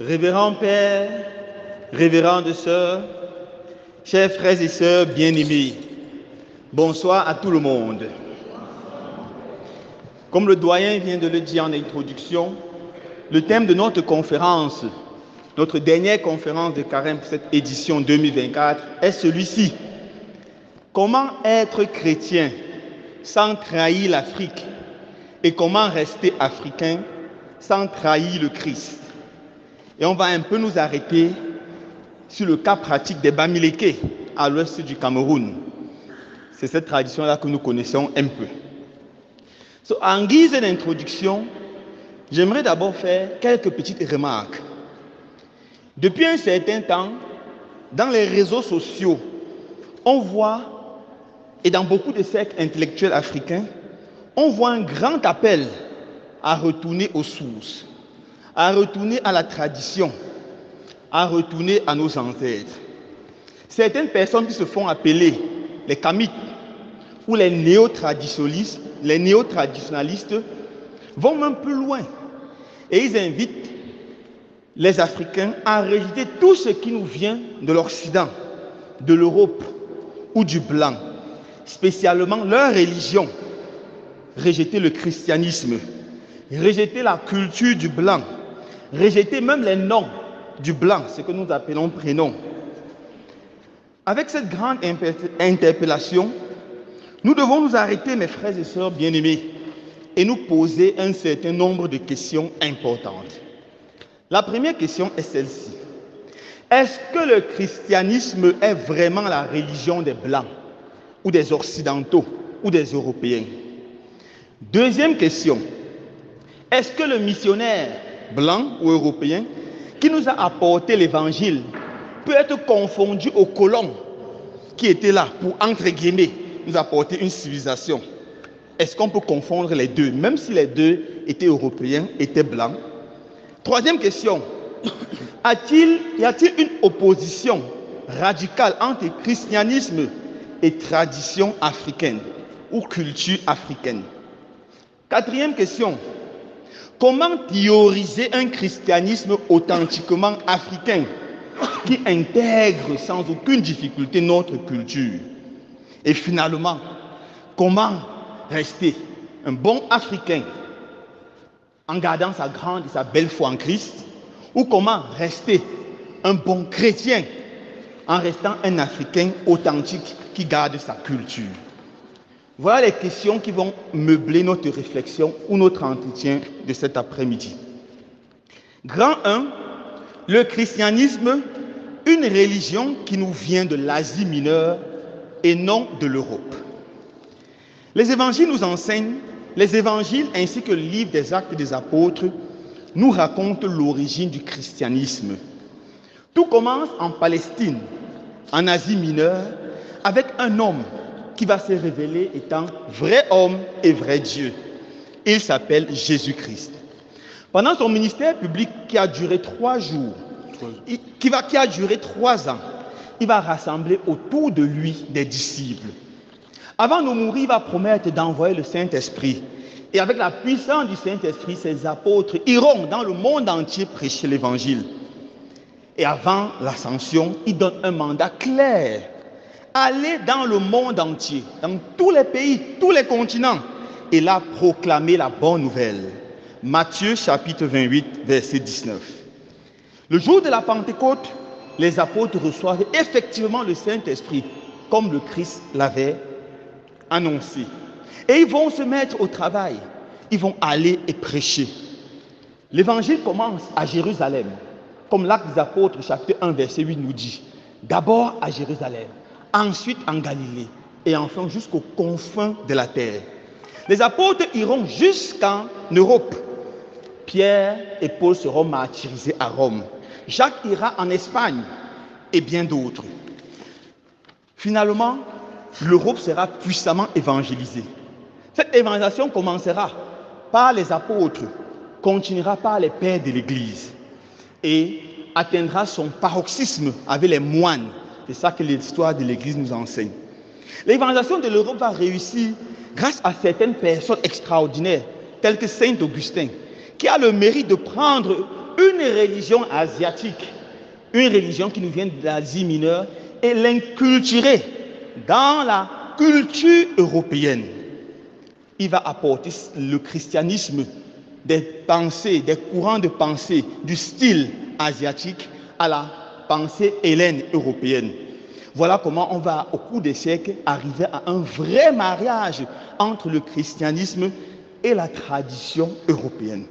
Révérend Père, révérende sœurs, chers frères et sœurs bien-aimés, bonsoir à tout le monde. Comme le doyen vient de le dire en introduction, le thème de notre conférence, notre dernière conférence de Carême pour cette édition 2024 est celui-ci. Comment être chrétien sans trahir l'Afrique et comment rester africain sans trahir le Christ? Et on va un peu nous arrêter sur le cas pratique des Bamileke à l'ouest du Cameroun. C'est cette tradition-là que nous connaissons un peu. En guise d'introduction, j'aimerais d'abord faire quelques petites remarques. Depuis un certain temps, dans les réseaux sociaux, on voit, et dans beaucoup de cercles intellectuels africains, on voit un grand appel à retourner aux sources, à retourner à la tradition, à retourner à nos ancêtres. Certaines personnes qui se font appeler les Kamites ou les néo-traditionalistes vont même plus loin et ils invitent les Africains à rejeter tout ce qui nous vient de l'Occident, de l'Europe ou du blanc, spécialement leur religion, rejeter le christianisme, rejeter la culture du blanc, rejeter même les noms du blanc, ce que nous appelons prénoms. Avec cette grande interpellation, nous devons nous arrêter, mes frères et sœurs bien-aimés, et nous poser un certain nombre de questions importantes. La première question est celle-ci. Est-ce que le christianisme est vraiment la religion des Blancs, ou des Occidentaux, ou des Européens? Deuxième question. Est-ce que le missionnaire blanc ou européen qui nous a apporté l'évangile peut être confondu aux colons qui étaient là pour, entre guillemets, nous apporter une civilisation? Est-ce qu'on peut confondre les deux, même si les deux étaient européens, étaient blancs? Troisième question. Y a-t-il une opposition radicale entre christianisme et tradition africaine ou culture africaine? Quatrième question. Comment théoriser un christianisme authentiquement africain qui intègre sans aucune difficulté notre culture? Et finalement, comment rester un bon Africain en gardant sa grande et sa belle foi en Christ? Ou comment rester un bon chrétien en restant un Africain authentique qui garde sa culture? Voilà les questions qui vont meubler notre réflexion ou notre entretien de cet après-midi. Grand 1, le christianisme, une religion qui nous vient de l'Asie mineure et non de l'Europe. Les évangiles nous enseignent, les évangiles ainsi que le livre des Actes des Apôtres nous racontent l'origine du christianisme. Tout commence en Palestine, en Asie mineure, avec un homme qui va se révéler étant vrai homme et vrai Dieu. Il s'appelle Jésus-Christ. Pendant son ministère public qui a duré 3 jours, qui a duré 3 ans, il va rassembler autour de lui des disciples. Avant de mourir, il va promettre d'envoyer le Saint-Esprit. Et avec la puissance du Saint-Esprit, ses apôtres iront dans le monde entier prêcher l'Évangile. Et avant l'ascension, il donne un mandat clair. Aller dans le monde entier, dans tous les pays, tous les continents, et là proclamer la bonne nouvelle. Matthieu chapitre 28, verset 19. Le jour de la Pentecôte, les apôtres reçoivent effectivement le Saint-Esprit, comme le Christ l'avait annoncé. Et ils vont se mettre au travail. Ils vont aller et prêcher. L'évangile commence à Jérusalem, comme l'Acte des Apôtres, chapitre 1, verset 8 nous dit. D'abord à Jérusalem, ensuite en Galilée, et enfin jusqu'aux confins de la terre. Les apôtres iront jusqu'en Europe. Pierre et Paul seront martyrisés à Rome. Jacques ira en Espagne et bien d'autres. Finalement, l'Europe sera puissamment évangélisée. Cette évangélisation commencera par les apôtres, continuera par les pères de l'Église et atteindra son paroxysme avec les moines. C'est ça que l'histoire de l'Église nous enseigne. L'évangélisation de l'Europe va réussir grâce à certaines personnes extraordinaires, telles que Saint Augustin, qui a le mérite de prendre une religion asiatique, une religion qui nous vient de l'Asie mineure, et l'inculturer dans la culture européenne. Il va apporter le christianisme, des pensées, des courants de pensée du style asiatique à la pensée hellène européenne. Voilà comment on va, au cours des siècles, arriver à un vrai mariage entre le christianisme et la tradition européenne.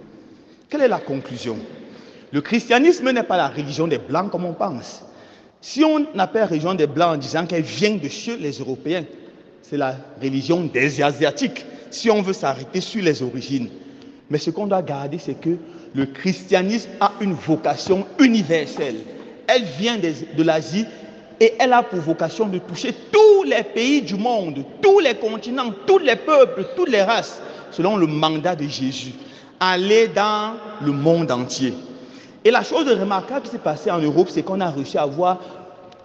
Quelle est la conclusion? Le christianisme n'est pas la religion des Blancs comme on pense. Si on appelle religion des Blancs en disant qu'elle vient de chez les Européens, c'est la religion des Asiatiques, si on veut s'arrêter sur les origines. Mais ce qu'on doit garder, c'est que le christianisme a une vocation universelle. Elle vient de l'Asie et elle a pour vocation de toucher tous les pays du monde, tous les continents, tous les peuples, toutes les races, selon le mandat de Jésus. Aller dans le monde entier. Et la chose remarquable qui s'est passée en Europe, c'est qu'on a réussi à voir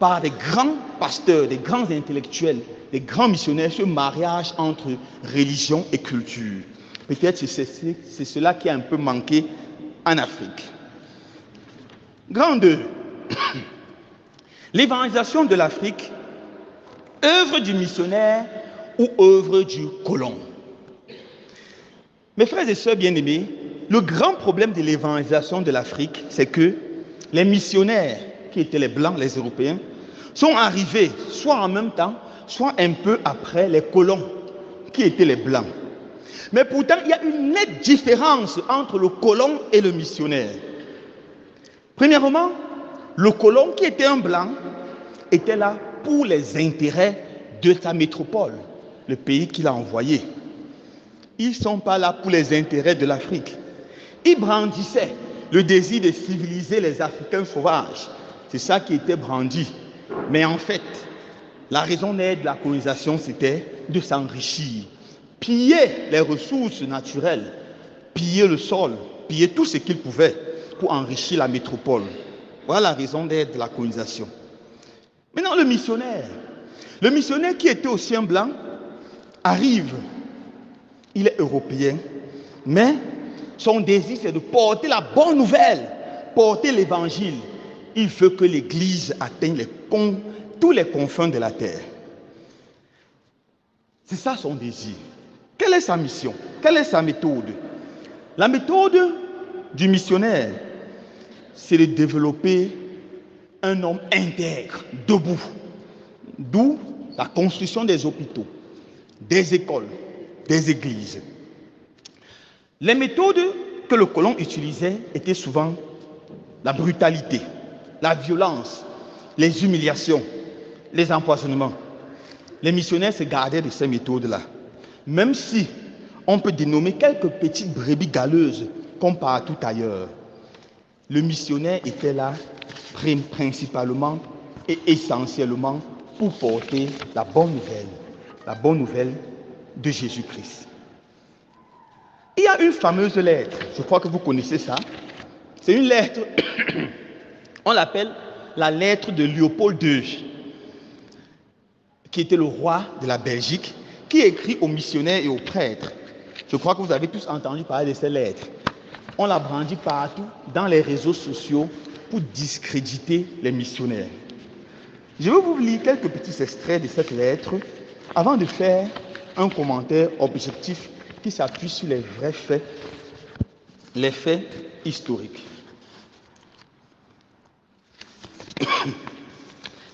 par des grands pasteurs, des grands intellectuels, des grands missionnaires, ce mariage entre religion et culture. Peut-être que c'est cela qui a un peu manqué en Afrique. Grand 2. L'évangélisation de l'Afrique, œuvre du missionnaire ou œuvre du colon. Mes frères et sœurs bien-aimés, le grand problème de l'évangélisation de l'Afrique, c'est que les missionnaires, qui étaient les Blancs, les Européens, sont arrivés soit en même temps, soit un peu après les colons, qui étaient les Blancs. Mais pourtant, il y a une nette différence entre le colon et le missionnaire. Premièrement, le colon, qui était un Blanc, était là pour les intérêts de sa métropole, le pays qu'il a envoyé. Ils ne sont pas là pour les intérêts de l'Afrique. Ils brandissaient le désir de civiliser les Africains sauvages. C'est ça qui était brandi. Mais en fait, la raison d'être de la colonisation, c'était de s'enrichir. Piller les ressources naturelles, piller le sol, piller tout ce qu'ils pouvaient pour enrichir la métropole. Voilà la raison d'être de la colonisation. Maintenant, le missionnaire qui était aussi un Blanc, arrive. Il est européen, mais son désir, c'est de porter la bonne nouvelle, porter l'évangile. Il veut que l'Église atteigne tous les confins de la terre. C'est ça son désir. Quelle est sa mission? Quelle est sa méthode? La méthode du missionnaire, c'est de développer un homme intègre, debout. D'où la construction des hôpitaux, des écoles, des églises. Les méthodes que le colon utilisait étaient souvent la brutalité, la violence, les humiliations, les empoisonnements. Les missionnaires se gardaient de ces méthodes-là. Même si on peut dénommer quelques petites brebis galeuses comme partout ailleurs, le missionnaire était là principalement et essentiellement pour porter la bonne nouvelle de Jésus-Christ. Il y a une fameuse lettre, je crois que vous connaissez ça. C'est une lettre, on l'appelle la lettre de Léopold II, qui était le roi de la Belgique, qui écrit aux missionnaires et aux prêtres. Je crois que vous avez tous entendu parler de ces lettres. On la brandit partout dans les réseaux sociaux pour discréditer les missionnaires. Je vais vous lire quelques petits extraits de cette lettre avant de faire un commentaire objectif qui s'appuie sur les vrais faits, les faits historiques.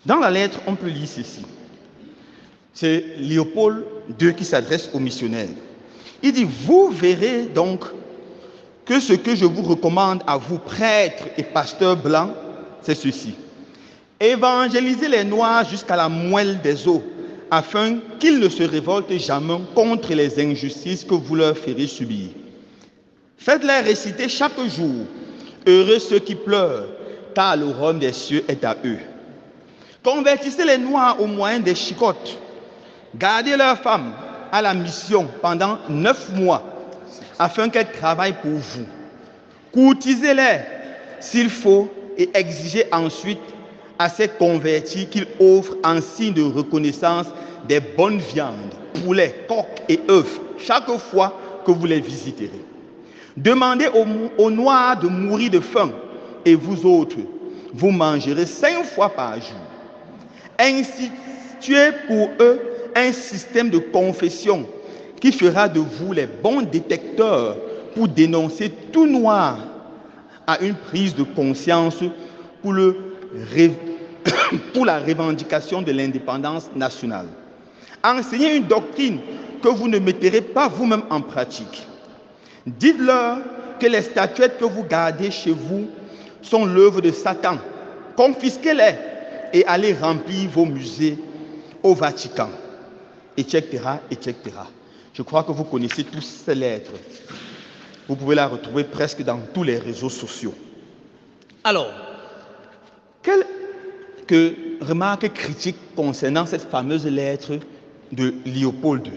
Dans la lettre, on peut lire ceci. C'est Léopold II qui s'adresse aux missionnaires. Il dit, vous verrez donc que ce que je vous recommande à vous, prêtres et pasteurs blancs, c'est ceci. Évangélisez les Noirs jusqu'à la moelle des os, afin qu'ils ne se révoltent jamais contre les injustices que vous leur ferez subir. Faites-les réciter chaque jour, heureux ceux qui pleurent, car le royaume des cieux est à eux. Convertissez les Noirs au moyen des chicottes. Gardez leurs femmes à la mission pendant 9 mois, afin qu'elles travaillent pour vous. Courtisez-les s'il faut et exigez ensuite à ces convertis qu'ils offrent en signe de reconnaissance des bonnes viandes, poulets, coqs et œufs, chaque fois que vous les visiterez. Demandez aux Noirs de mourir de faim, et vous autres, vous mangerez 5 fois par jour. Instituez pour eux un système de confession qui fera de vous les bons détecteurs pour dénoncer tout noir à une prise de conscience pour la revendication de l'indépendance nationale. Enseignez une doctrine que vous ne mettrez pas vous-même en pratique. Dites-leur que les statuettes que vous gardez chez vous sont l'œuvre de Satan. Confisquez-les et allez remplir vos musées au Vatican, etc., etc. Je crois que vous connaissez tous ces lettres. Vous pouvez la retrouver presque dans tous les réseaux sociaux. Alors, quelques remarques critiques concernant cette fameuse lettre de Léopold II.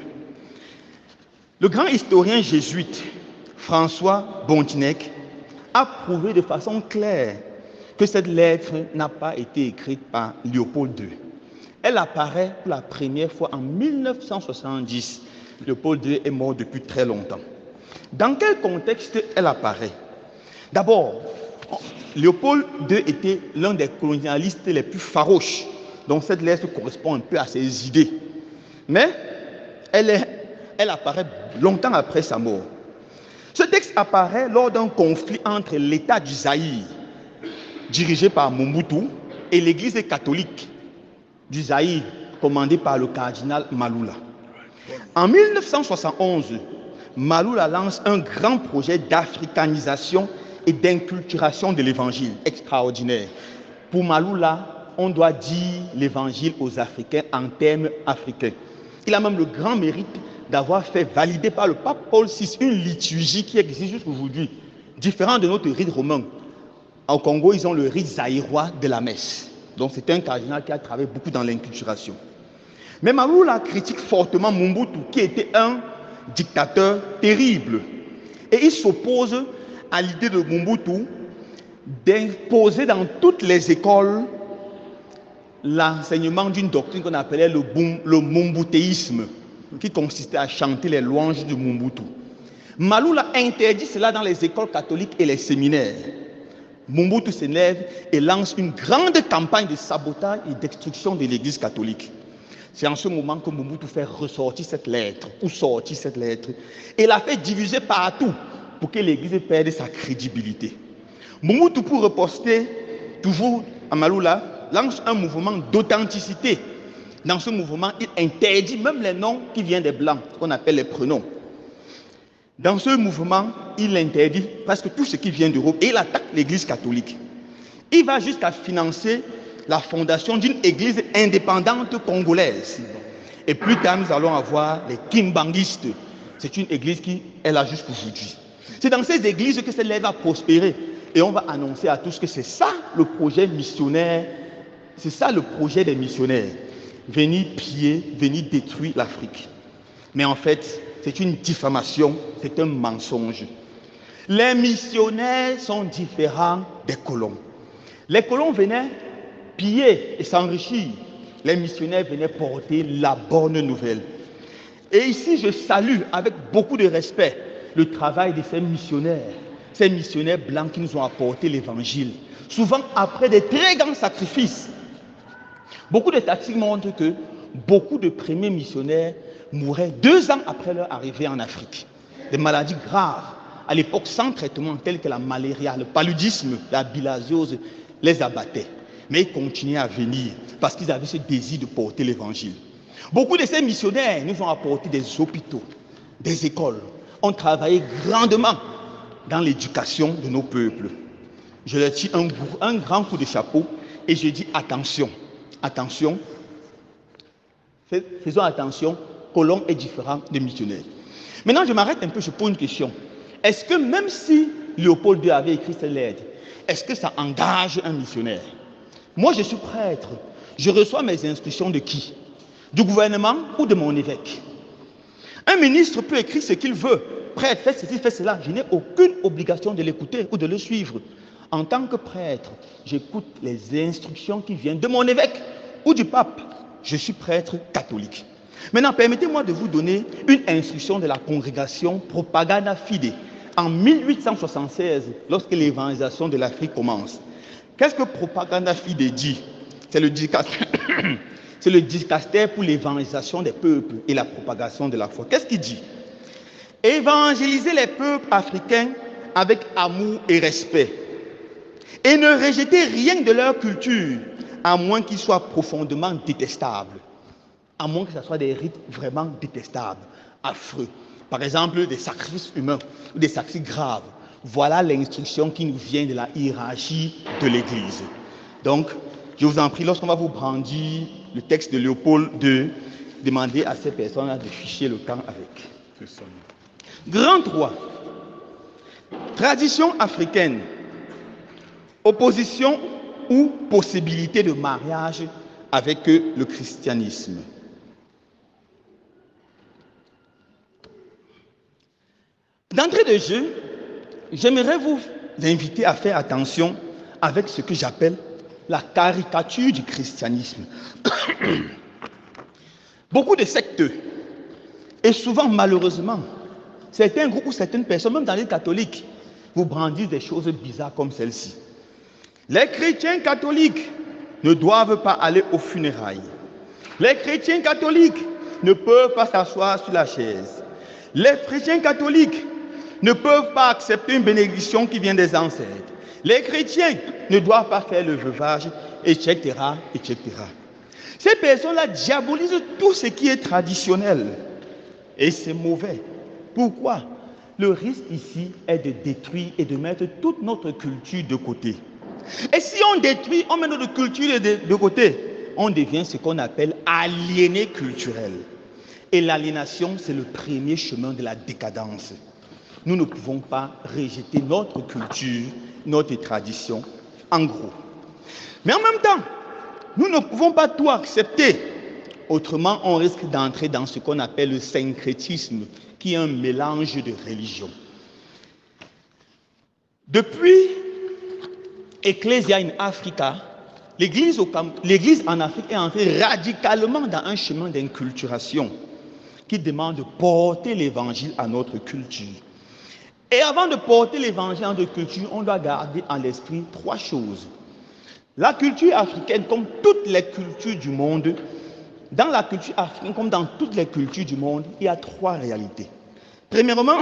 Le grand historien jésuite François Bontinec a prouvé de façon claire que cette lettre n'a pas été écrite par Léopold II. Elle apparaît pour la première fois en 1970. Léopold II est mort depuis très longtemps. Dans quel contexte elle apparaît? D'abord, Léopold II était l'un des colonialistes les plus farouches, donc cette lettre correspond un peu à ses idées. Mais elle apparaît longtemps après sa mort. Ce texte apparaît lors d'un conflit entre l'État du Zaïre, dirigé par Mobutu, et l'Église catholique du Zaïre, commandée par le cardinal Maloula. En 1971, Maloula lance un grand projet d'africanisation et d'inculturation de l'évangile extraordinaire. Pour Maloula, on doit dire l'évangile aux Africains en termes africains. Il a même le grand mérite d'avoir fait valider par le pape Paul VI une liturgie qui existe jusqu'aujourd'hui, différente de notre rite romain. Au Congo, ils ont le rite zaïrois de la messe. Donc c'est un cardinal qui a travaillé beaucoup dans l'inculturation. Mais Maloula critique fortement Mobutu, qui était un dictateur terrible. Et il s'oppose à l'idée de Mobutu d'imposer dans toutes les écoles l'enseignement d'une doctrine qu'on appelait le momboutéisme, qui consistait à chanter les louanges de Mobutu. Maloula interdit cela dans les écoles catholiques et les séminaires. Mobutu s'élève et lance une grande campagne de sabotage et destruction de l'église catholique. C'est en ce moment que Mobutu fait ressortir cette lettre, ou sortir cette lettre, et la fait diffuser partout pour que l'église perde sa crédibilité. Mobutu, pour riposter toujours à Maloula, lance un mouvement d'authenticité. Dans ce mouvement, il interdit même les noms qui viennent des Blancs, qu'on appelle les prénoms. Dans ce mouvement, il interdit presque tout ce qui vient d'Europe et il attaque l'église catholique. Il va jusqu'à financer la fondation d'une église indépendante congolaise. Et plus tard, nous allons avoir les kimbanguistes. C'est une église qui est là jusqu'aujourd'hui. C'est dans ces églises que cette lettre va prospérer. Et on va annoncer à tous que c'est ça le projet missionnaire, c'est ça le projet des missionnaires. Venir piller, venir détruire l'Afrique. Mais en fait, c'est une diffamation, c'est un mensonge. Les missionnaires sont différents des colons. Les colons venaient piller et s'enrichir. Les missionnaires venaient porter la bonne nouvelle. Et ici, je salue avec beaucoup de respect le travail de ces missionnaires blancs qui nous ont apporté l'évangile, souvent après des très grands sacrifices. Beaucoup de statistiques montrent que beaucoup de premiers missionnaires mouraient 2 ans après leur arrivée en Afrique. Des maladies graves, à l'époque sans traitement, telles que la malaria, le paludisme, la bilharziose, les abattaient. Mais ils continuaient à venir parce qu'ils avaient ce désir de porter l'évangile. Beaucoup de ces missionnaires nous ont apporté des hôpitaux, des écoles, ont travaillé grandement dans l'éducation de nos peuples. Je leur tire un grand coup de chapeau et je dis attention, attention, faisons attention, colon est différent des missionnaires. Maintenant, je m'arrête un peu, je pose une question. Est-ce que même si Léopold II avait écrit cette lettre, est-ce que ça engage un missionnaire? Moi, je suis prêtre. Je reçois mes instructions de qui? Du gouvernement ou de mon évêque? Un ministre peut écrire ce qu'il veut. Prêtre, fais ceci, fais cela. Je n'ai aucune obligation de l'écouter ou de le suivre. En tant que prêtre, j'écoute les instructions qui viennent de mon évêque ou du pape. Je suis prêtre catholique. Maintenant, permettez-moi de vous donner une instruction de la congrégation Propaganda Fide en 1876, lorsque l'évangélisation de l'Afrique commence. Qu'est-ce que Propaganda Fide dit? C'est le dicaster pour l'évangélisation des peuples et la propagation de la foi. Qu'est-ce qu'il dit? Évangéliser les peuples africains avec amour et respect. Et ne rejeter rien de leur culture, à moins qu'ils soient profondément détestables. À moins que ce soit des rites vraiment détestables, affreux. Par exemple, des sacrifices humains ou des sacrifices graves. Voilà l'instruction qui nous vient de la hiérarchie de l'Église. Donc, je vous en prie, lorsqu'on va vous brandir le texte de Léopold II, demandez à ces personnes-là de ficher le camp avec. Grand 3. Tradition africaine. Opposition ou possibilité de mariage avec le christianisme. D'entrée de jeu, j'aimerais vous inviter à faire attention avec ce que j'appelle la caricature du christianisme. Beaucoup de sectes, et souvent malheureusement, certains groupes ou certaines personnes, même dans les catholiques, vous brandissent des choses bizarres comme celle-ci. Les chrétiens catholiques ne doivent pas aller aux funérailles. Les chrétiens catholiques ne peuvent pas s'asseoir sur la chaise. Les chrétiens catholiques ne peuvent pas accepter une bénédiction qui vient des ancêtres. Les chrétiens ne doivent pas faire le veuvage, etc., etc. Ces personnes-là diabolisent tout ce qui est traditionnel. Et c'est mauvais. Pourquoi? Le risque ici est de détruire et de mettre toute notre culture de côté. Et si on détruit, on met notre culture de côté, on devient ce qu'on appelle aliéné culturel. Et l'aliénation, c'est le premier chemin de la décadence. Nous ne pouvons pas rejeter notre culture, notre tradition, en gros. Mais en même temps, nous ne pouvons pas tout accepter. Autrement, on risque d'entrer dans ce qu'on appelle le syncrétisme, qui est un mélange de religions. Depuis Ecclesia in Africa, l'Église en Afrique est entrée radicalement dans un chemin d'inculturation qui demande de porter l'Évangile à notre culture. Et avant de porter l'Évangile à notre culture, on doit garder en l'esprit 3 choses. La culture africaine, comme toutes les cultures du monde, dans la culture africaine, comme dans toutes les cultures du monde, il y a 3 réalités. Premièrement,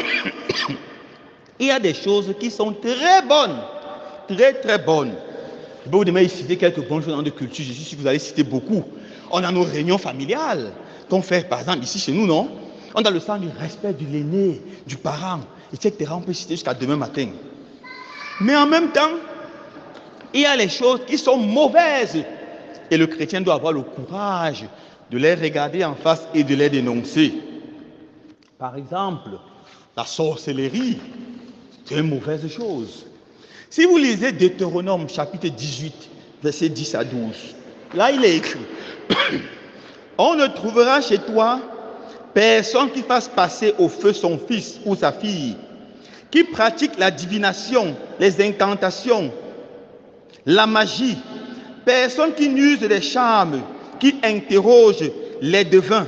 il y a des choses qui sont très bonnes, très très bonnes. Je vais vous demander de citer quelques bonnes choses dans notre culture. Je suis sûr que vous allez citer beaucoup. On a nos réunions familiales qu'on fait, par exemple, ici chez nous, non? On a le sens du respect de l'aîné, du parent, etc. On peut citer jusqu'à demain matin. Mais en même temps, il y a les choses qui sont mauvaises. Et le chrétien doit avoir le courage de les regarder en face et de les dénoncer. Par exemple, la sorcellerie, c'est une mauvaise chose. Si vous lisez Deutéronome chapitre 18, versets 10 à 12, là il est écrit « On ne trouvera chez toi personne qui fasse passer au feu son fils ou sa fille, qui pratique la divination, les incantations, la magie, personne qui n'use des charmes, qui interroge les devins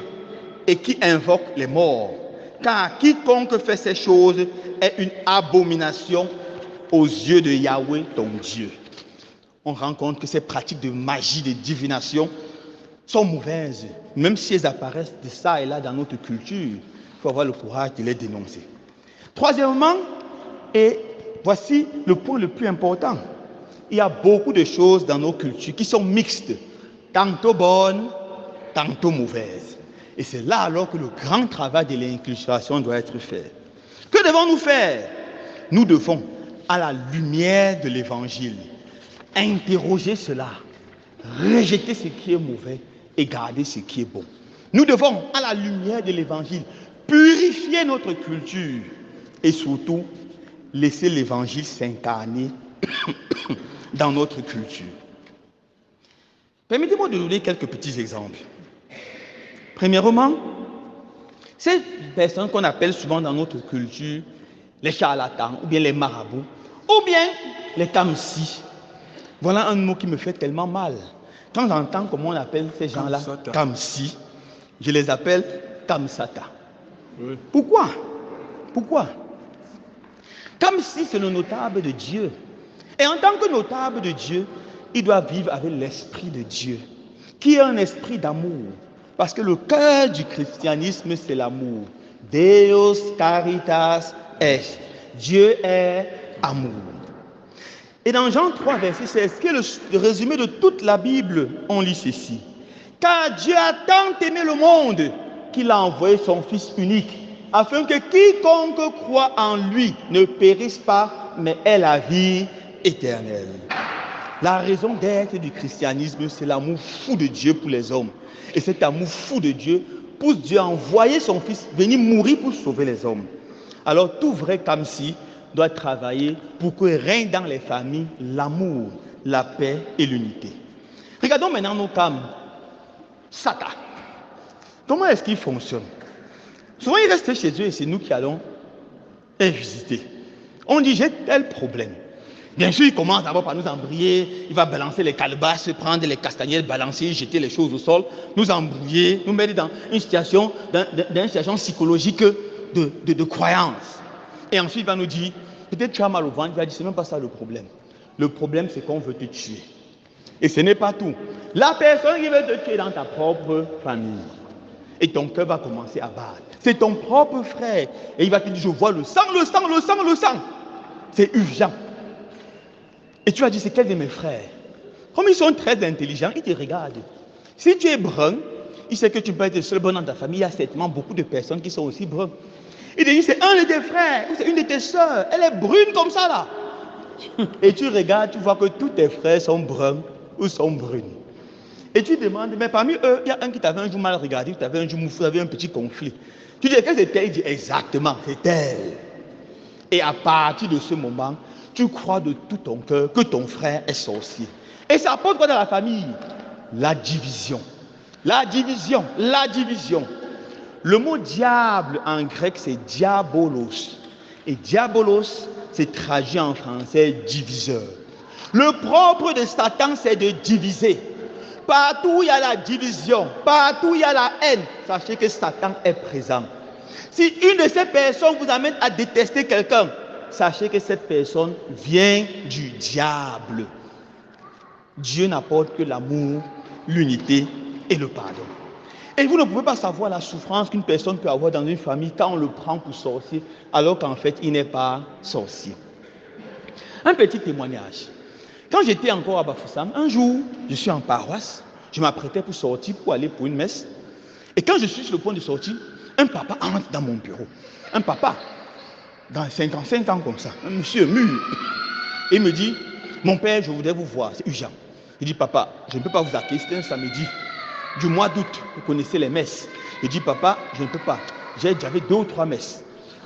et qui invoque les morts. Car quiconque fait ces choses est une abomination aux yeux de Yahweh, ton Dieu. » On rend compte que ces pratiques de magie, de divination sont mauvaises, même si elles apparaissent de ça et là dans notre culture. Il faut avoir le courage de les dénoncer. Troisièmement, et voici le point le plus important, il y a beaucoup de choses dans nos cultures qui sont mixtes, tantôt bonnes, tantôt mauvaises. Et c'est là alors que le grand travail de l'inculturation doit être fait. Que devons-nous faire? Nous devons, à la lumière de l'Évangile, interroger cela, rejeter ce qui est mauvais et garder ce qui est bon. Nous devons, à la lumière de l'Évangile, purifier notre culture et surtout laisser l'Évangile s'incarner dans notre culture. Permettez-moi de donner quelques petits exemples. Premièrement, ces personnes qu'on appelle souvent dans notre culture les charlatans, ou bien les marabouts, ou bien les kamsi. Voilà un mot qui me fait tellement mal. Quand j'entends comment on appelle ces gens-là kamsi, je les appelle kamsata. Oui. Pourquoi? comme si c'est le notable de Dieu. Et en tant que notable de Dieu, il doit vivre avec l'esprit de Dieu, qui est un esprit d'amour. Parce que le cœur du christianisme, c'est l'amour. Deus caritas est. Dieu est amour. Et dans Jean 3, verset 16, qui est le résumé de toute la Bible, on lit ceci. Car Dieu a tant aimé le monde qu'il a envoyé son Fils unique, afin que quiconque croit en lui ne périsse pas, mais ait la vie éternelle. La raison d'être du christianisme, c'est l'amour fou de Dieu pour les hommes. Et cet amour fou de Dieu pousse Dieu à envoyer son Fils venir mourir pour sauver les hommes. Alors tout vrai comme si doit travailler pour que règne dans les familles l'amour, la paix et l'unité. Regardons maintenant nos camps. Satan. Comment est-ce qu'il fonctionne? Souvent il reste chez eux et c'est nous qui allons les visiter. On dit j'ai tel problème. Bien sûr, il commence d'abord par nous embrouiller, il va balancer les calebasses, prendre les castagnettes, balancer, jeter les choses au sol, nous embrouiller, nous mettre dans une situation, psychologique de croyance. Et ensuite, il va nous dire, peut-être tu as mal au ventre, il va dire, c'est même pas ça le problème. Le problème, c'est qu'on veut te tuer. Et ce n'est pas tout. La personne qui veut te tuer dans ta propre famille. Et ton cœur va commencer à battre. C'est ton propre frère. Et il va te dire, je vois le sang, le sang, le sang, le sang. C'est urgent. Et tu vas dire, c'est quel de mes frères? Comme ils sont très intelligents, ils te regardent. Si tu es brun, il sait que tu peux être le seul brun dans ta famille. Il y a certainement beaucoup de personnes qui sont aussi bruns. Il te dit, c'est un de tes frères, ou c'est une de tes soeurs. Elle est brune comme ça là. Et tu regardes, tu vois que tous tes frères sont bruns ou sont brunes. Et tu demandes, mais parmi eux, il y a un qui t'avait un jour mal regardé, qui t'avait un jour mouflé, avait un petit conflit. Tu dis, qu'est-ce que c'était? Il dit, exactement, c'est elle. Et à partir de ce moment, tu crois de tout ton cœur que ton frère est sorcier. Et ça apporte quoi dans la famille? La division. La division. La division. Le mot diable en grec, c'est diabolos. Et diabolos, c'est traduit en français diviseur. Le propre de Satan, c'est de diviser. Partout où il y a la division, partout où il y a la haine, sachez que Satan est présent. Si une de ces personnes vous amène à détester quelqu'un, sachez que cette personne vient du diable. Dieu n'apporte que l'amour, l'unité et le pardon. Et vous ne pouvez pas savoir la souffrance qu'une personne peut avoir dans une famille quand on le prend pour sorcier, alors qu'en fait, il n'est pas sorcier. Un petit témoignage. Quand j'étais encore à Bafoussam, un jour, je suis en paroisse, je m'apprêtais pour sortir, pour aller pour une messe. Et quand je suis sur le point de sortir, un papa entre dans mon bureau. Un papa, dans 55 ans comme ça, un monsieur mûr. Et il me dit, mon père, je voudrais vous voir, c'est urgent. Il dit, papa, je ne peux pas vous accueillir, c'était un samedi du mois d'août, vous connaissez les messes. Il dit, papa, je ne peux pas, j'avais 2 ou 3 messes.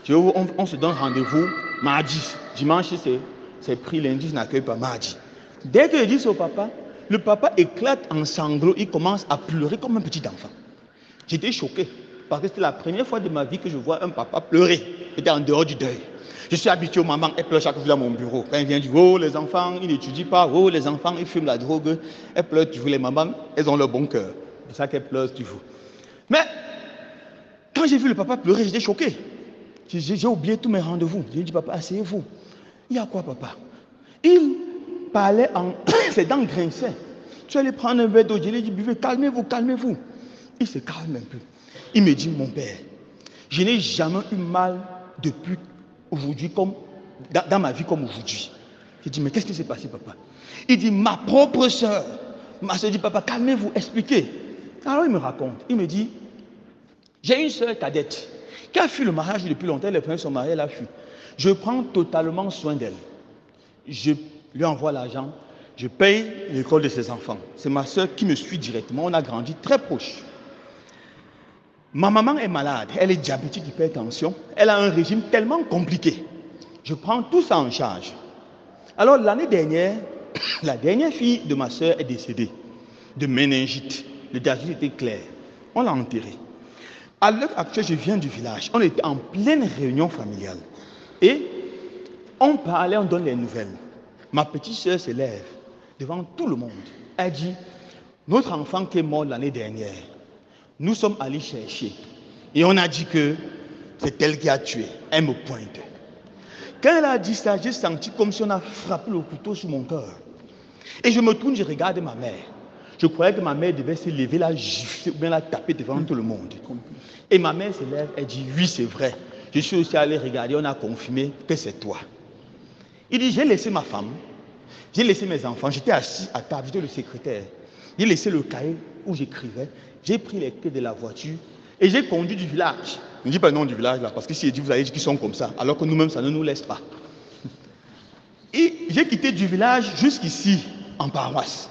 On se donne rendez-vous mardi, dimanche c'est pris, lundi je n'accueille pas, mardi. Dès que je dis ça au papa, le papa éclate en sanglots, il commence à pleurer comme un petit enfant. J'étais choqué, parce que c'était la première fois de ma vie que je vois un papa pleurer. J'étais en dehors du deuil. Je suis habitué aux mamans, elles pleurent chaque jour dans mon bureau. Quand elle vient dire, oh les enfants, ils n'étudient pas, oh les enfants, ils fument la drogue. Elles pleurent toujours, les mamans, elles ont leur bon cœur. C'est ça qu'elles pleurent toujours. Mais, quand j'ai vu le papa pleurer, j'étais choqué. J'ai oublié tous mes rendez-vous. J'ai dit, papa, asseyez-vous. Il y a quoi, papa? Il parlait en... ses dents grinçaient. Tu allais prendre un verre d'eau, je lui ai dit, buvez, calmez-vous, calmez-vous. Il se calme un peu. Il me dit, mon père, je n'ai jamais eu mal depuis aujourd'hui, comme dans ma vie comme aujourd'hui. J'ai dit, mais qu'est-ce qui s'est passé, papa? Il dit, ma propre soeur. Ma soeur dit, papa, calmez-vous, expliquez. Alors il me raconte, il me dit, j'ai une soeur cadette qui a fui le mariage depuis longtemps, les premiers sont mariés, elle a fui. Je prends totalement soin d'elle. Je lui envoie l'argent, je paye l'école de ses enfants. C'est ma soeur qui me suit directement, on a grandi très proche. Ma maman est malade, elle est diabétique, hypertension, elle a un régime tellement compliqué. Je prends tout ça en charge. Alors l'année dernière, la dernière fille de ma soeur est décédée de méningite. Le diagnostic était clair. On l'a enterrée. À l'heure actuelle, je viens du village. On était en pleine réunion familiale. Et on parlait, on donne les nouvelles. Ma petite soeur se lève devant tout le monde. Elle dit, notre enfant qui est mort l'année dernière, nous sommes allés chercher. Et on a dit que c'est elle qui a tué. Elle me pointe. Quand elle a dit ça, j'ai senti comme si on a frappé le couteau sur mon cœur. Et je me tourne, je regarde ma mère. Je croyais que ma mère devait se lever, la gifler, ou bien la taper devant tout le monde. Et ma mère se lève, elle dit, oui, c'est vrai. Je suis aussi allé regarder, on a confirmé que c'est toi. Il dit, j'ai laissé ma femme, j'ai laissé mes enfants, j'étais assis à table, j'étais le secrétaire. J'ai laissé le cahier où j'écrivais, j'ai pris les clés de la voiture et j'ai conduit du village. Je ne dis pas le nom du village là, parce que si il dit, vous allez dire qu'ils sont comme ça, alors que nous-mêmes, ça ne nous laisse pas. Et j'ai quitté du village jusqu'ici, en paroisse.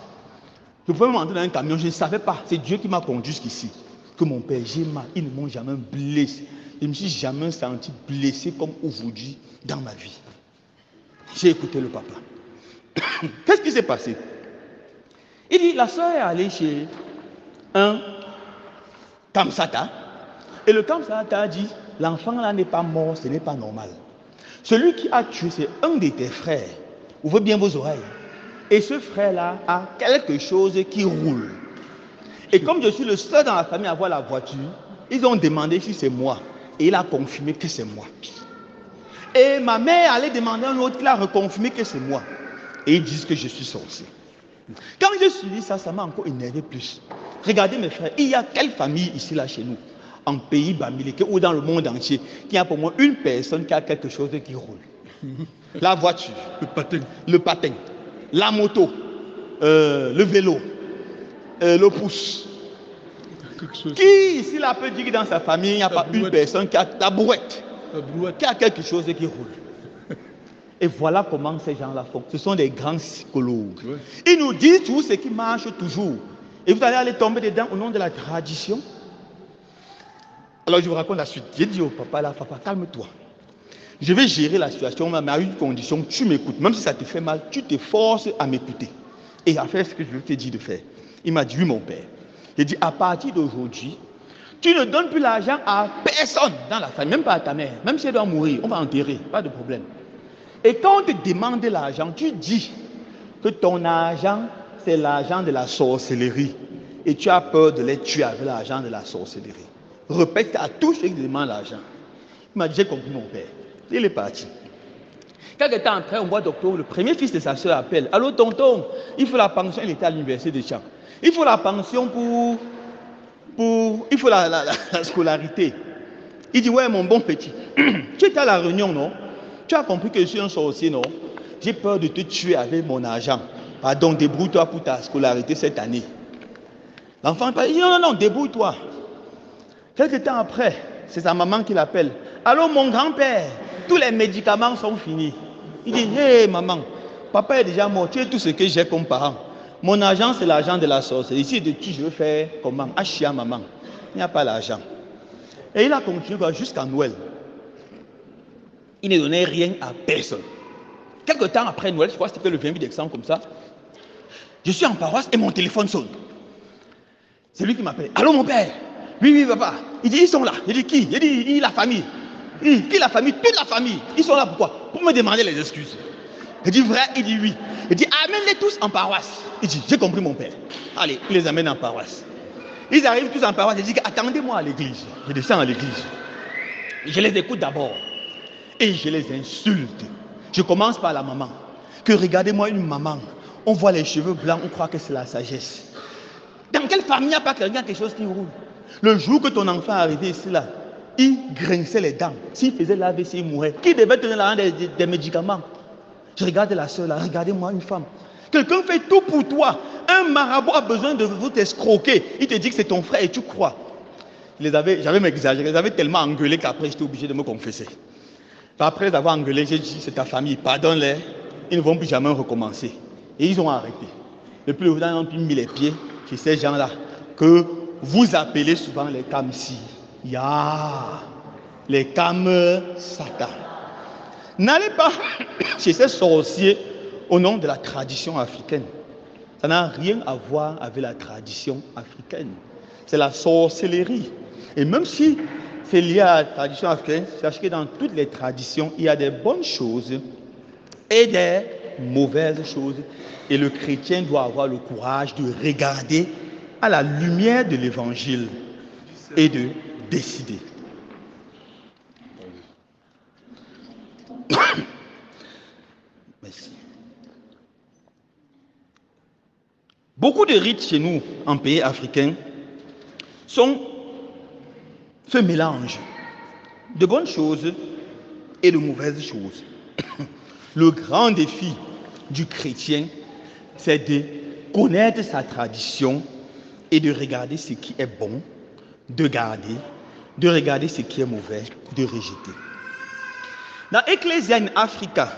Je pouvais me rentrer dans un camion, je ne savais pas. C'est Dieu qui m'a conduit jusqu'ici. Que mon père, j'ai mal, ils ne m'ont jamais blessé. Je ne me suis jamais senti blessé comme aujourd'hui dans ma vie. J'ai écouté le papa. Qu'est-ce qui s'est passé? Il dit, la soeur est allée chez un Kamsata. Et le Kamsata a dit, l'enfant là n'est pas mort, ce n'est pas normal. Celui qui a tué, c'est un de tes frères. Ouvrez bien vos oreilles. Et ce frère-là a quelque chose qui roule. Et comme je suis le seul dans la famille à avoir la voiture, ils ont demandé si c'est moi. Et il a confirmé que c'est moi. Et ma mère allait demander à un autre qui a reconfirmé que c'est moi. Et ils disent que je suis sorcier. Quand je suis dit ça, ça m'a encore énervé plus. Regardez mes frères, il y a quelle famille ici là chez nous, en pays bamileke ou dans le monde entier, qui a pour moi une personne qui a quelque chose qui roule. La voiture, le patin, la moto, le vélo, le pouce. Qui ici là peut dire que dans sa famille, il n'y a pas une personne qui a la brouette, qui a quelque chose qui roule. Et voilà comment ces gens-là font. Ce sont des grands psychologues. Ouais. Ils nous disent tout ce qui marche toujours. Et vous allez aller tomber dedans au nom de la tradition. Alors je vous raconte la suite. J'ai dit au papa là, papa, calme-toi. Je vais gérer la situation, mais à une condition, tu m'écoutes. Même si ça te fait mal, tu te forces à m'écouter. Et à faire ce que je te dis de faire. Il m'a dit, oui mon père. J'ai dit, à partir d'aujourd'hui, tu ne donnes plus l'argent à personne dans la famille, même pas à ta mère. Même si elle doit mourir, on va enterrer, pas de problème. Et quand on te demande de l'argent, tu dis que ton argent, c'est l'argent de la sorcellerie. Et tu as peur de les tuer avec l'argent de la sorcellerie. Répète à tous ceux qui demandent l'argent. Il m'a dit, j'ai compris mon père. Il est parti. Quelque temps après, au mois d'octobre, le premier fils de sa soeur appelle. Allô tonton, il faut la pension, il était à l'université de Champs. Il faut la pension il faut la scolarité. Il dit, ouais mon bon petit, tu étais à la réunion, non? Tu as compris que je suis un sorcier, non? J'ai peur de te tuer avec mon argent. Pardon, débrouille-toi pour ta scolarité cette année. L'enfant dit, non, débrouille-toi. Quelque temps après, c'est sa maman qui l'appelle. Allô, mon grand-père, tous les médicaments sont finis. Il dit, hé, maman, papa est déjà mort, tu es tout ce que j'ai comme parent. Mon argent, c'est l'argent de la sorcellerie. Ici, de qui je veux faire comment? Achia, maman. Il n'y a pas l'argent. Et il a continué jusqu'à Noël. Il ne donnait rien à personne. Quelque temps après Noël, je crois que c'était le 28 décembre comme ça, je suis en paroisse et mon téléphone sonne. C'est lui qui m'appelle. Allô mon père? Oui, papa. Il dit, ils sont là. Il dit, qui? Il dit, la famille. Il dit, qui la famille? Toute la famille. Ils sont là pourquoi? Pour me demander les excuses. Il dit, vrai? Il dit, oui. Il dit, amène-les tous en paroisse. Il dit, j'ai compris mon père. Allez, il les amène en paroisse. Ils arrivent tous en paroisse. Il dit, attendez-moi à l'église. Je descends à l'église. Je les écoute d'abord. Et je les insulte. Je commence par la maman. Que regardez-moi une maman. On voit les cheveux blancs, on croit que c'est la sagesse. Dans quelle famille il n'y a pas quelque chose qui roule? Le jour que ton enfant est arrivé ici, là, il grinçait les dents. S'il faisait l'AVC, il mourait. Qui devait tenir l'argent des médicaments? Je regarde la soeur là, regardez-moi une femme. Quelqu'un fait tout pour toi. Un marabout a besoin de vous t'escroquer. Il te dit que c'est ton frère et tu crois. J'avais m'exagéré, je les avais tellement engueulés qu'après j'étais obligé de me confesser. Après les avoir engueulés, j'ai dit, c'est ta famille, pardonne-les, ils ne vont plus jamais recommencer. Et ils ont arrêté. Depuis le temps, ils ont plus mis les pieds chez ces gens-là, que vous appelez souvent les Kamsi. Les Kam-Sata. N'allez pas chez ces sorciers au nom de la tradition africaine. Ça n'a rien à voir avec la tradition africaine. C'est la sorcellerie. Et même si c'est lié à la tradition africaine, sachez que dans toutes les traditions, il y a des bonnes choses et des mauvaises choses. Et le chrétien doit avoir le courage de regarder à la lumière de l'évangile et de décider. Merci. Beaucoup de rites chez nous, en pays africains, sont ce mélange de bonnes choses et de mauvaises choses. Le grand défi du chrétien, c'est de connaître sa tradition et de regarder ce qui est bon, de garder, de regarder ce qui est mauvais, de rejeter. Dans Ecclesia in Africa,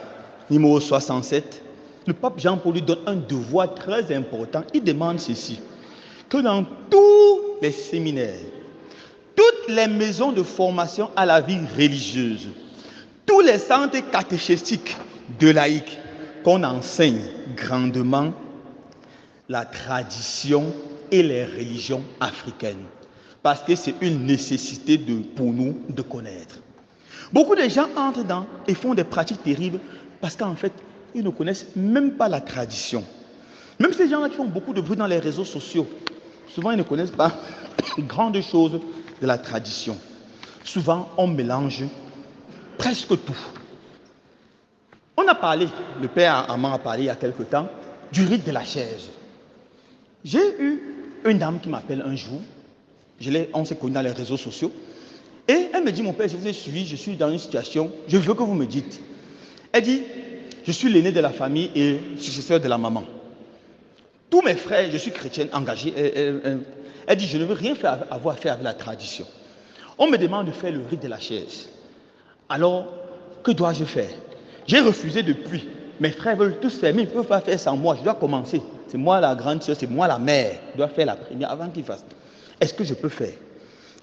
numéro 67, le pape Jean-Paul lui donne un devoir très important. Il demande ceci, que dans tous les séminaires, toutes les maisons de formation à la vie religieuse, tous les centres catéchétiques de laïcs, qu'on enseigne grandement la tradition et les religions africaines. Parce que c'est une nécessité pour nous de connaître. Beaucoup de gens entrent dans et font des pratiques terribles parce qu'en fait, ils ne connaissent même pas la tradition. Même ces gens-là qui font beaucoup de bruit dans les réseaux sociaux, souvent ils ne connaissent pas grandes choses de la tradition. Souvent, on mélange presque tout. On a parlé, le père Armand a parlé il y a quelque temps, du rite de la chaise. J'ai eu une dame qui m'appelle un jour, on s'est connus dans les réseaux sociaux, et elle me dit, mon père, je vous ai suivi, je suis dans une situation, je veux que vous me dites. Elle dit, je suis l'aîné de la famille et successeur de la maman. Tous mes frères, je suis chrétienne, engagée. Elle dit, je ne veux rien avoir à faire avec la tradition. On me demande de faire le rite de la chaise. Alors, que dois-je faire? J'ai refusé depuis. Mes frères veulent tous faire, mais ils ne peuvent pas faire sans moi. Je dois commencer. C'est moi la grande soeur, c'est moi la mère. Je dois faire la première avant qu'ils fassent. Est-ce que je peux faire?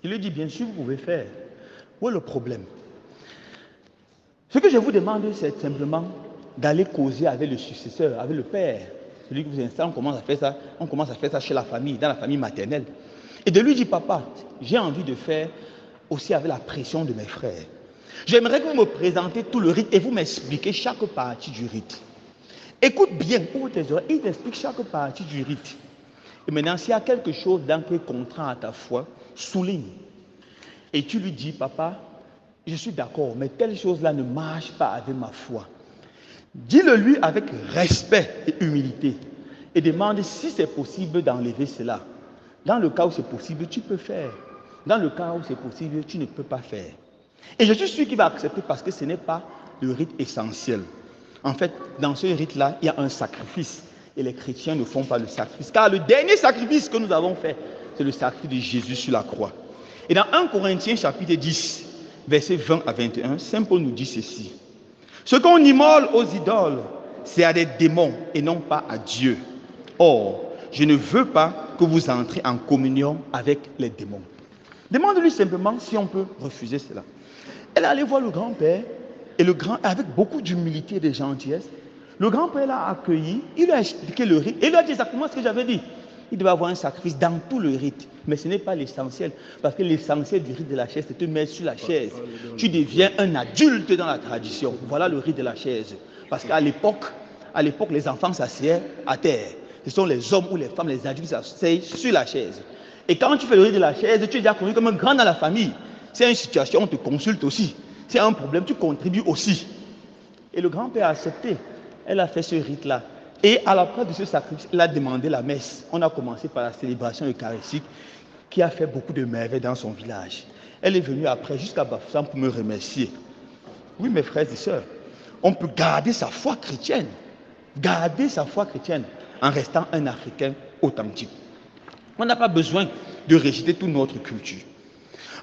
Il lui dit, bien sûr, vous pouvez faire. Où est le problème? Ce que je vous demande, c'est simplement d'aller causer avec le successeur, avec le père. Celui qui vous installe, on commence à faire ça chez la famille, dans la famille maternelle. Et de lui dire, papa, j'ai envie de faire aussi avec la pression de mes frères. J'aimerais que vous me présentez tout le rite et vous m'expliquez chaque partie du rite. Écoute bien, ouvre tes oreilles, il t'explique chaque partie du rite. Et maintenant, s'il y a quelque chose dans qui contraint à ta foi, souligne. Et tu lui dis, papa, je suis d'accord, mais telle chose-là ne marche pas avec ma foi. Dis-le lui avec respect et humilité. Et demande si c'est possible d'enlever cela. Dans le cas où c'est possible, tu peux faire. Dans le cas où c'est possible, tu ne peux pas faire. Et je suis sûr qu'il va accepter parce que ce n'est pas le rite essentiel. En fait, dans ce rite-là, il y a un sacrifice. Et les chrétiens ne font pas le sacrifice. Car le dernier sacrifice que nous avons fait, c'est le sacrifice de Jésus sur la croix. Et dans 1 Corinthiens chapitre 10, versets 20 à 21, Saint Paul nous dit ceci. Ce qu'on immole aux idoles, c'est à des démons et non pas à Dieu. Or, je ne veux pas que vous entrez en communion avec les démons. Demande-lui simplement si on peut refuser cela. Elle est allée voir le grand-père, et avec beaucoup d'humilité et de gentillesse, le grand-père l'a accueilli, il lui a expliqué le rite, et il lui a dit exactement ce que j'avais dit. Il devait avoir un sacrifice dans tout le rite, mais ce n'est pas l'essentiel, parce que l'essentiel du rite de la chaise, c'est de te mettre sur la chaise. Tu deviens un adulte dans la tradition. Voilà le rite de la chaise. Parce qu'à l'époque, les enfants s'assiedent à terre. Ce sont les hommes ou les femmes, les adultes qui s'asseyent sur la chaise. Et quand tu fais le rite de la chaise, tu es déjà connu comme un grand dans la famille. C'est une situation, on te consulte aussi. C'est un problème, tu contribues aussi. Et le grand-père a accepté. Elle a fait ce rite-là. Et à la place de ce sacrifice, elle a demandé la messe. On a commencé par la célébration eucharistique qui a fait beaucoup de merveilles dans son village. Elle est venue après jusqu'à Bafoussam pour me remercier. Oui, mes frères et sœurs, on peut garder sa foi chrétienne. Garder sa foi chrétienne en restant un Africain authentique. On n'a pas besoin de rejeter toute notre culture.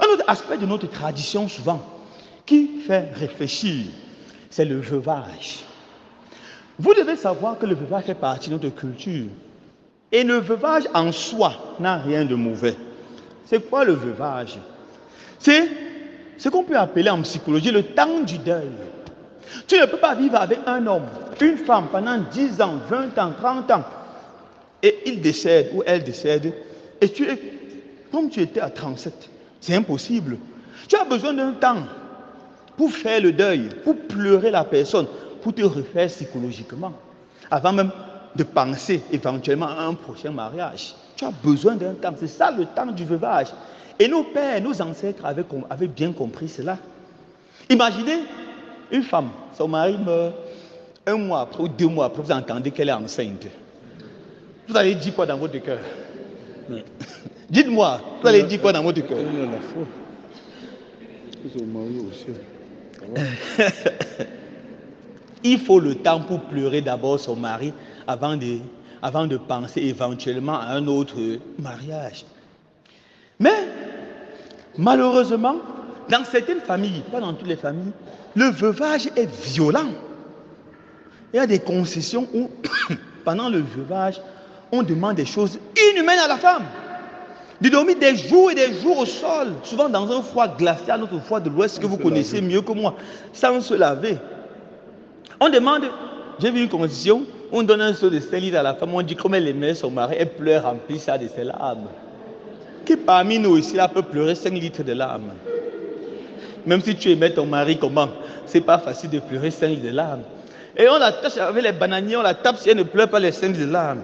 Un autre aspect de notre tradition souvent qui fait réfléchir, c'est le veuvage. Vous devez savoir que le veuvage fait partie de notre culture. Et le veuvage en soi n'a rien de mauvais. C'est quoi le veuvage? C'est ce qu'on peut appeler en psychologie le temps du deuil. Tu ne peux pas vivre avec un homme, une femme pendant 10 ans, 20 ans, 30 ans. Et il décède ou elle décède. Et comme tu étais à 37, c'est impossible. Tu as besoin d'un temps pour faire le deuil, pour pleurer la personne, pour te refaire psychologiquement. Avant même de penser éventuellement à un prochain mariage. Tu as besoin d'un temps. C'est ça le temps du veuvage. Et nos pères, nos ancêtres avaient bien compris cela. Imaginez une femme, son mari meurt Un mois après ou 2 mois après, vous entendez qu'elle est enceinte. Vous allez dire quoi dans votre cœur? Dites-moi, vous allez dire quoi dans votre cœur? Il faut le temps pour pleurer d'abord son mari avant de penser éventuellement à un autre mariage. Mais malheureusement, dans certaines familles, pas dans toutes les familles, le veuvage est violent. Il y a des concessions où, pendant le veuvage, on demande des choses inhumaines à la femme. De dormir des jours et des jours au sol, souvent dans un froid glacial, notre froid de l'Ouest que vous connaissez mieux que moi, sans se laver. On demande, j'ai vu une concession, on donne un seau de 5 litres à la femme, on dit comment elle aimait son mari, elle pleure, remplit ça de ses larmes. Qui parmi nous ici là peut pleurer 5 litres de larmes? Même si tu aimais ton mari, comment? C'est pas facile de pleurer 5 litres de larmes. Et on la tape avec les bananiers, on la tape si elle ne pleure pas les 5 litres de larmes.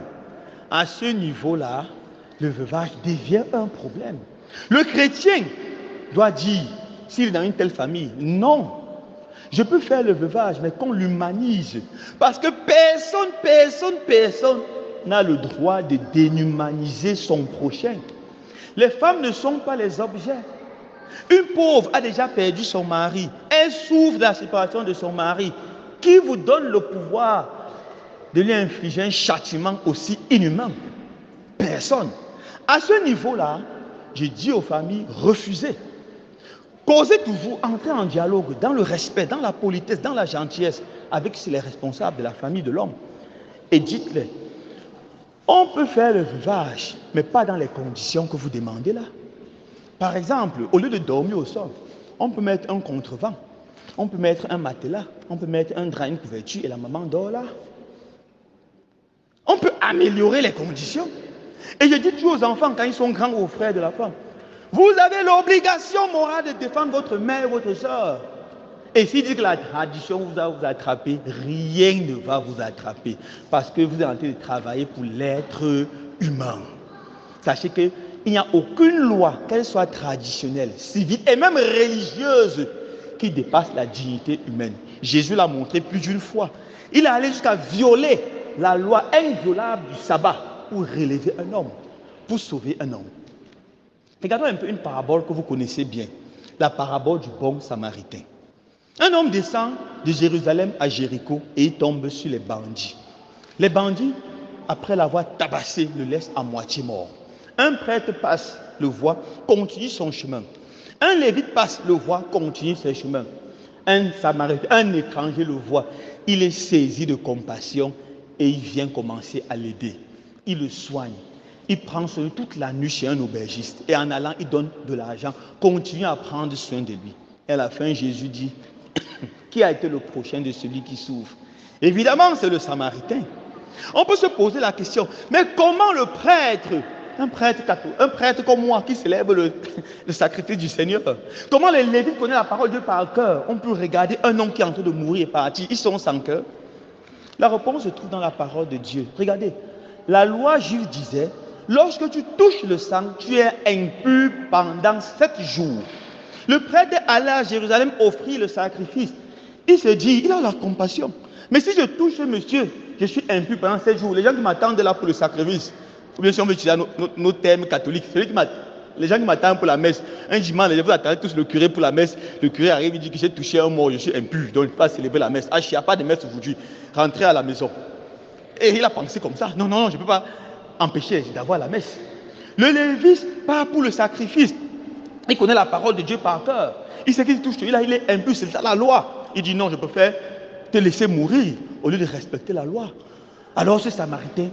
À ce niveau-là, le veuvage devient un problème. Le chrétien doit dire, s'il est dans une telle famille, non, je peux faire le veuvage, mais qu'on l'humanise. Parce que personne n'a le droit de déhumaniser son prochain. Les femmes ne sont pas les objets. Une pauvre a déjà perdu son mari. Elle souffre de la séparation de son mari. Qui vous donne le pouvoir de lui infliger un châtiment aussi inhumain? Personne. À ce niveau-là, je dis aux familles, refusez. Causez toujours, entrez en dialogue, dans le respect, dans la politesse, dans la gentillesse, avec les responsables de la famille de l'homme. Et dites-les, on peut faire le veuvage, mais pas dans les conditions que vous demandez là. Par exemple, au lieu de dormir au sol, on peut mettre un contrevent, on peut mettre un matelas, on peut mettre un drap, une couverture et la maman dort là. On peut améliorer les conditions. Et je dis toujours aux enfants, quand ils sont grands, aux frères de la femme, vous avez l'obligation morale de défendre votre mère, votre soeur. Et s'il dit que la tradition va vous attraper, rien ne va vous attraper. Parce que vous êtes en train de travailler pour l'être humain. Sachez qu'il n'y a aucune loi, qu'elle soit traditionnelle, civile et même religieuse, qui dépasse la dignité humaine. Jésus l'a montré plus d'une fois. Il est allé jusqu'à violer la loi inviolable du sabbat pour relever un homme, pour sauver un homme. Regardons un peu une parabole que vous connaissez bien, la parabole du bon samaritain. Un homme descend de Jérusalem à Jéricho et il tombe sur les bandits. Les bandits, après l'avoir tabassé, le laissent à moitié mort. Un prêtre passe, le voit, continue son chemin. Un lévite passe, le voit, continue son chemin. Un samaritain, un étranger le voit. Il est saisi de compassion et il vient commencer à l'aider. Il le soigne. Il prend soin de lui toute la nuit chez un aubergiste. Et en allant, il donne de l'argent. Continue à prendre soin de lui. Et à la fin, Jésus dit, qui a été le prochain de celui qui souffre? Évidemment, c'est le samaritain. On peut se poser la question, mais comment le prêtre, un prêtre comme moi qui célèbre le sacrifice du Seigneur, comment les Lévites connaissent la parole de Dieu par cœur? On peut regarder un homme qui est en train de mourir et partir, ils sont sans cœur. La réponse se trouve dans la parole de Dieu. Regardez, la loi juive disait, lorsque tu touches le sang, tu es impur pendant 7 jours. Le prêtre est allé à Jérusalem offrir le sacrifice. Il se dit, il a la compassion. Mais si je touche ce monsieur, je suis impur pendant 7 jours. Les gens qui m'attendent là pour le sacrifice, ou bien si on veut utiliser nos termes catholiques, les gens qui m'attendent pour la messe, un dimanche, vous attendez tous le curé pour la messe. Le curé arrive, il dit que j'ai touché un mort, je suis impur, donc je ne peux pas célébrer la messe. Ah, il n'y a pas de messe aujourd'hui. Rentrez à la maison. Et il a pensé comme ça. Non, je ne peux pas empêcher d'avoir la messe. Le lévite part pour le sacrifice. Il connaît la parole de Dieu par cœur. Il sait qu'il touche, il est impur, c'est ça la loi. Il dit non, je préfère te laisser mourir au lieu de respecter la loi. Alors ce samaritain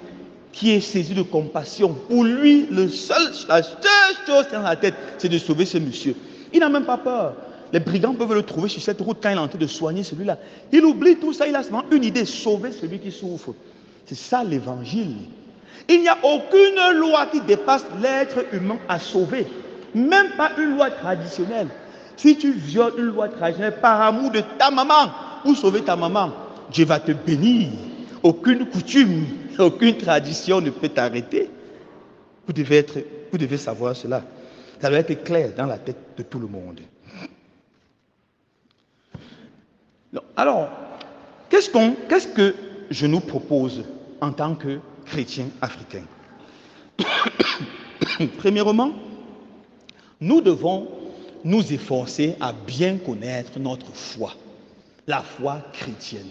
qui est saisi de compassion, pour lui, la seule chose dans la tête, c'est de sauver ce monsieur. Il n'a même pas peur. Les brigands peuvent le trouver sur cette route quand il est en train de soigner celui-là. Il oublie tout ça, il a seulement une idée, sauver celui qui souffre. C'est ça l'évangile. Il n'y a aucune loi qui dépasse l'être humain à sauver. Même pas une loi traditionnelle. Si tu violes une loi traditionnelle par amour de ta maman, pour sauver ta maman, Dieu va te bénir. Aucune coutume, aucune tradition ne peut t'arrêter. Vous devez savoir cela. Ça doit être clair dans la tête de tout le monde. Alors, Qu'est-ce que je nous propose en tant que chrétiens africains? Premièrement, nous devons nous efforcer à bien connaître notre foi, la foi chrétienne.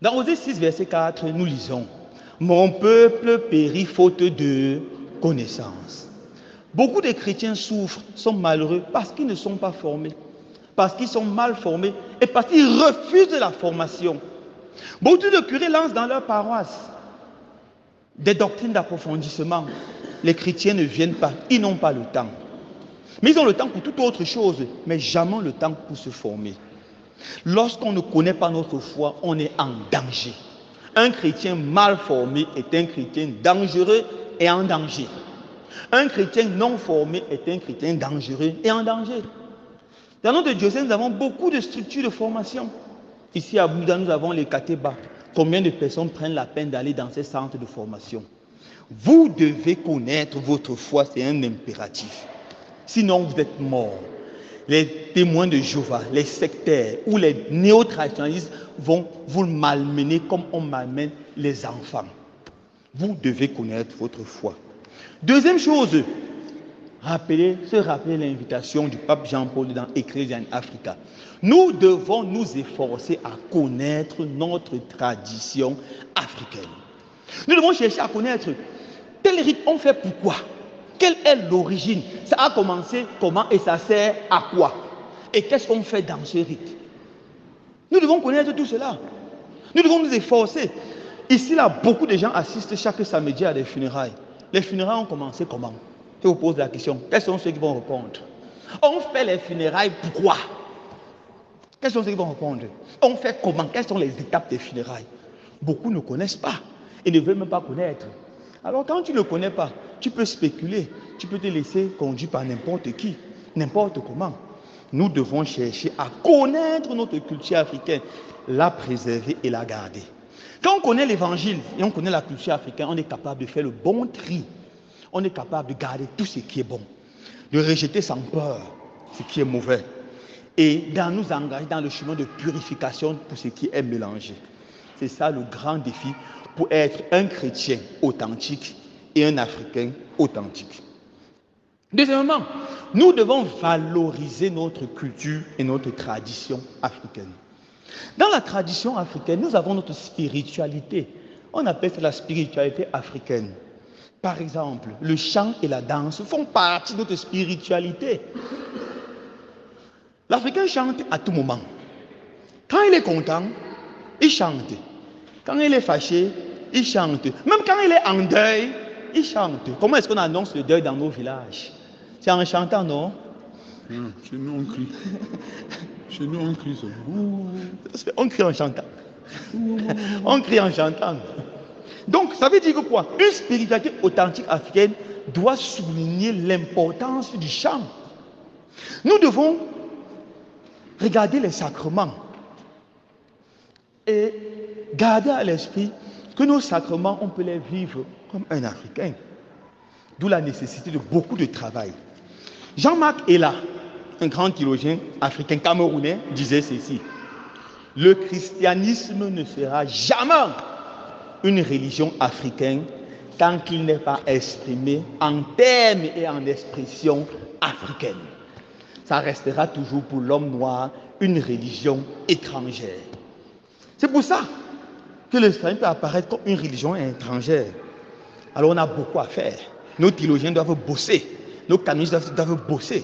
Dans Osée 6, verset 4, nous lisons « Mon peuple périt faute de connaissance ». Beaucoup de chrétiens souffrent, sont malheureux parce qu'ils ne sont pas formés, parce qu'ils sont mal formés et parce qu'ils refusent la formation. Beaucoup de curés lancent dans leur paroisse des doctrines d'approfondissement. Les chrétiens ne viennent pas, ils n'ont pas le temps. Mais ils ont le temps pour toute autre chose, mais jamais le temps pour se former. Lorsqu'on ne connaît pas notre foi, on est en danger. Un chrétien mal formé est un chrétien dangereux et en danger. Un chrétien non formé est un chrétien dangereux et en danger. Dans notre diocèse, nous avons beaucoup de structures de formation. Ici à Bouddha, nous avons les Kateba. Combien de personnes prennent la peine d'aller dans ces centres de formation? Vous devez connaître votre foi, c'est un impératif. Sinon, vous êtes mort. Les témoins de Jéhovah, les sectaires ou les néo-traditionalistes vont vous malmener comme on malmène les enfants. Vous devez connaître votre foi. Deuxième chose, se rappeler l'invitation du pape Jean-Paul dans Ecclesia in Africa. Nous devons nous efforcer à connaître notre tradition africaine. Nous devons chercher à connaître tel rite on fait pourquoi, quelle est l'origine, ça a commencé comment et ça sert à quoi, et qu'est-ce qu'on fait dans ce rite. Nous devons connaître tout cela. Nous devons nous efforcer. Ici, là, beaucoup de gens assistent chaque samedi à des funérailles. Les funérailles ont commencé comment? Je vous pose la question. Quels sont ceux qui vont répondre? On fait les funérailles pourquoi? Quels sont ceux qui vont répondre? On fait comment? Quelles sont les étapes des funérailles? Beaucoup ne connaissent pas et ne veulent même pas connaître. Alors quand tu ne connais pas, tu peux spéculer, tu peux te laisser conduire par n'importe qui, n'importe comment. Nous devons chercher à connaître notre culture africaine, la préserver et la garder. Quand on connaît l'évangile et on connaît la culture africaine, on est capable de faire le bon tri. On est capable de garder tout ce qui est bon, de rejeter sans peur ce qui est mauvais et de nous engager dans le chemin de purification pour ce qui est mélangé. C'est ça le grand défi pour être un chrétien authentique et un Africain authentique. Deuxièmement, nous devons valoriser notre culture et notre tradition africaine. Dans la tradition africaine, nous avons notre spiritualité. On appelle ça la spiritualité africaine. Par exemple, le chant et la danse font partie de notre spiritualité. L'Africain chante à tout moment. Quand il est content, il chante. Quand il est fâché, il chante. Même quand il est en deuil, il chante. Comment est-ce qu'on annonce le deuil dans nos villages? C'est en chantant, non? Chez nous, on crie. Chez nous, on crie. On crie en chantant. On crie en chantant. Donc, ça veut dire que quoi? Une spiritualité authentique africaine doit souligner l'importance du chant. Nous devons regarder les sacrements et garder à l'esprit que nos sacrements, on peut les vivre comme un Africain. D'où la nécessité de beaucoup de travail. Jean-Marc Ella, un grand théologien africain camerounais, disait ceci: le christianisme ne sera jamais une religion africaine tant qu'il n'est pas exprimé en termes et en expression africaine. Ça restera toujours pour l'homme noir une religion étrangère. C'est pour ça que l'islam peut apparaître comme une religion étrangère. Alors on a beaucoup à faire. Nos théologiens doivent bosser, nos canonistes doivent bosser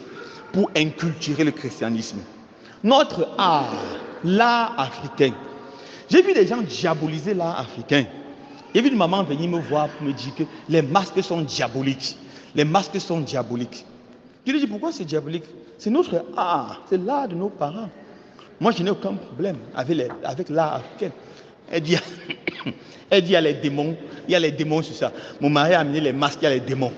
pour inculturer le christianisme. Notre art, l'art africain. J'ai vu des gens diaboliser l'art africain. J'ai vu une maman venir me voir pour me dire que les masques sont diaboliques. Les masques sont diaboliques. Je lui dis pourquoi c'est diabolique? C'est notre art, c'est l'art de nos parents. Moi je n'ai aucun problème avec l'art africain. Elle dit il y a les démons sur ça. Mon mari a amené les masques, il y a les démons.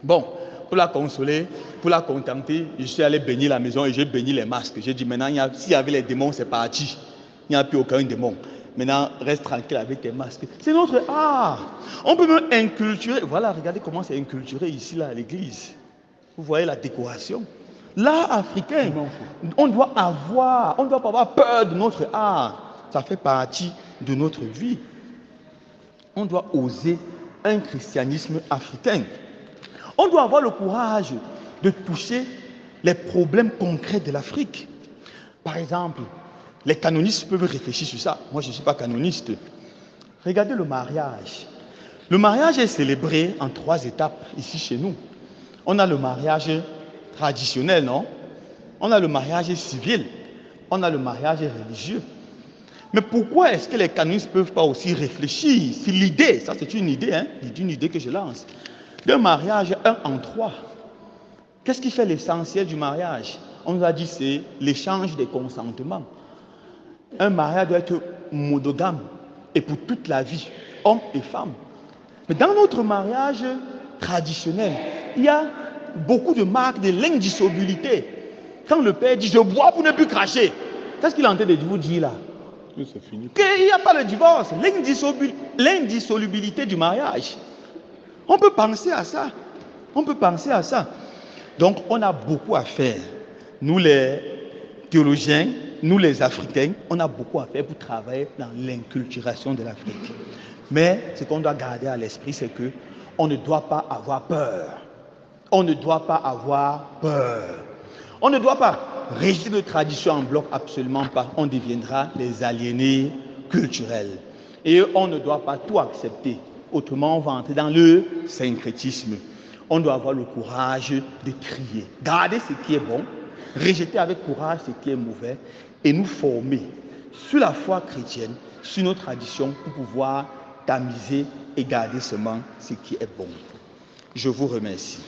Bon, pour la consoler, pour la contenter, je suis allé bénir la maison et j'ai béni les masques. J'ai dit maintenant, s'il y avait les démons, c'est parti. Il n'y a plus aucun démon. Maintenant, reste tranquille avec tes masques. C'est notre art. On peut même inculturer. Voilà, regardez comment c'est inculturé ici, là, à l'église. Vous voyez la décoration. L'art africain, on doit pas avoir peur de notre art. ça fait partie de notre vie. On doit oser un christianisme africain. On doit avoir le courage de toucher les problèmes concrets de l'Afrique. Par exemple, les canonistes peuvent réfléchir sur ça. Moi, je ne suis pas canoniste. Regardez le mariage. Le mariage est célébré en 3 étapes ici chez nous. On a le mariage traditionnel, non? On a le mariage civil. On a le mariage religieux. Mais pourquoi est-ce que les canonistes ne peuvent pas aussi réfléchir sur l'idée, ça c'est une idée, c'est une idée que je lance, d'un mariage 1 en 3? Qu'est-ce qui fait l'essentiel du mariage? On nous a dit c'est l'échange des consentements. Un mariage doit être monogame et pour toute la vie, homme et femme. Mais dans notre mariage traditionnel, il y a beaucoup de marques de l'indissolubilité. Quand le père dit je bois pour ne plus cracher, qu'est-ce qu'il est en train de vous dire là? C'est fini. Qu'il n'y a pas le divorce, l'indissolubilité du mariage. On peut penser à ça. On peut penser à ça. Donc on a beaucoup à faire. Nous les théologiens, nous les Africains, on a beaucoup à faire pour travailler dans l'inculturation de l'Afrique. Mais ce qu'on doit garder à l'esprit, c'est que on ne doit pas avoir peur. On ne doit pas avoir peur. On ne doit pas régir de tradition en bloc, absolument pas. On deviendra des aliénés culturels. Et on ne doit pas tout accepter. Autrement, on va entrer dans le syncrétisme. On doit avoir le courage de crier. Garder ce qui est bon, rejeter avec courage ce qui est mauvais et nous former sur la foi chrétienne, sur nos traditions pour pouvoir tamiser et garder seulement ce qui est bon. Je vous remercie.